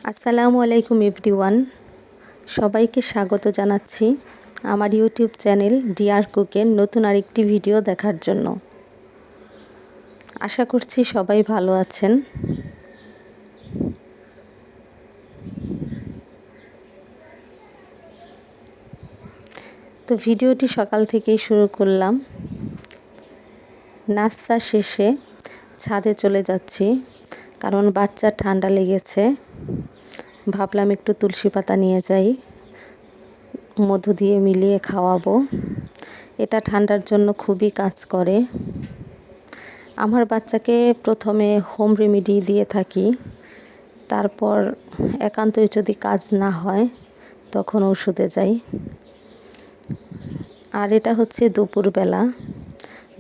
আসসালামু আলাইকুম এভরিওয়ান, সবাইকে স্বাগত জানাচ্ছি আমার ইউটিউব চ্যানেল ডিয়ার কুকের নতুন আরেকটি ভিডিও দেখার জন্য। আশা করছি সবাই ভালো আছেন। তো ভিডিওটি সকাল থেকেই শুরু করলাম। নাস্তা শেষে ছাদে চলে যাচ্ছি, কারণ বাচ্চার ঠান্ডা লেগেছে। ভাবলাম একটু তুলসী পাতা নিয়ে যাই, মধু দিয়ে মিলিয়ে খাওয়াবো। এটা ঠান্ডার জন্য খুবই কাজ করে। আমার বাচ্চাকে প্রথমে হোম রেমেডি দিয়ে থাকি, তারপর একান্তই যদি কাজ না হয় তখন ওষুধে যাই। আর এটা হচ্ছে দুপুরবেলা।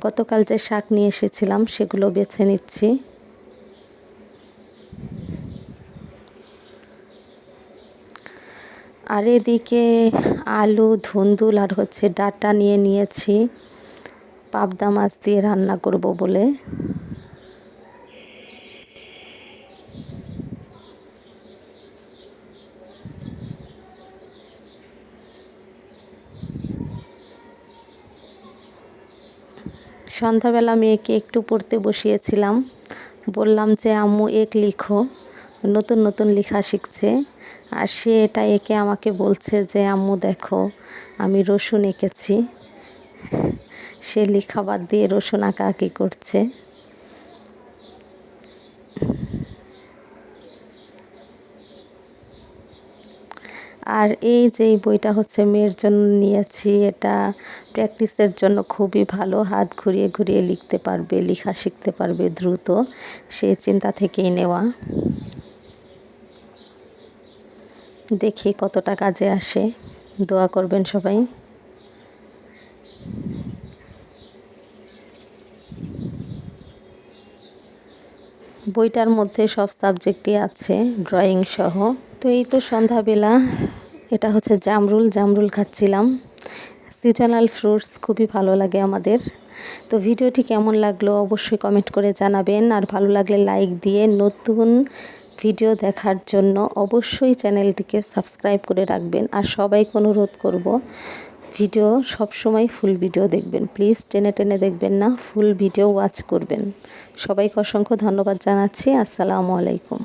গতকাল যে শাক নিয়ে এসেছিলাম সেগুলো বেছে নিচ্ছি। আর এদিকে আলু, ধুন্দুল আর হচ্ছে ডাঁটা নিয়ে নিয়েছি পাবদা মাছ দিয়ে রান্না করব বলে। সন্ধ্যাবেলা মেয়েকে একটু পড়তে বসিয়েছিলাম, বললাম যে আম্মু এক লিখো। নতুন নতুন লেখা শিখছে, আর সে এটা এঁকে আমাকে বলছে যে আম্মু দেখো আমি রসুন এঁকেছি। সে লেখা বাদ দিয়ে রসুন আঁকাআঁকি করছে। আর এই যে বইটা হচ্ছে মেয়ের জন্য নিয়েছি, এটা প্র্যাকটিসের জন্য খুবই ভালো। হাত ঘুরিয়ে ঘুরিয়ে লিখতে পারবে, লেখা শিখতে পারবে দ্রুত, সেই চিন্তা থেকেই নেওয়া। দেখি কতটা কাজে আসে, দোয়া করবেন সবাই। বইটার মধ্যে সব সাবজেক্টই আছে, ড্রয়িং সহ। তো এই তো সন্ধ্যাবেলা, এটা হচ্ছে জামরুল খাচ্ছিলাম। সিজনাল ফ্রুটস খুবই ভালো লাগে আমাদের। তো ভিডিওটি কেমন লাগলো অবশ্যই কমেন্ট করে জানাবেন, আর ভালো লাগলে লাইক দিয়ে নতুন ভিডিও দেখার জন্য অবশ্যই চ্যানেলটিকে সাবস্ক্রাইব করে রাখবেন। আর সবাইকে অনুরোধ করব, ভিডিও সবসময় ফুল ভিডিও দেখবেন, প্লিজ টেনে টেনে দেখবেন না, ফুল ভিডিও ওয়াচ করবেন। সবাইকে অসংখ্য ধন্যবাদ জানাচ্ছি। আসসালামু আলাইকুম।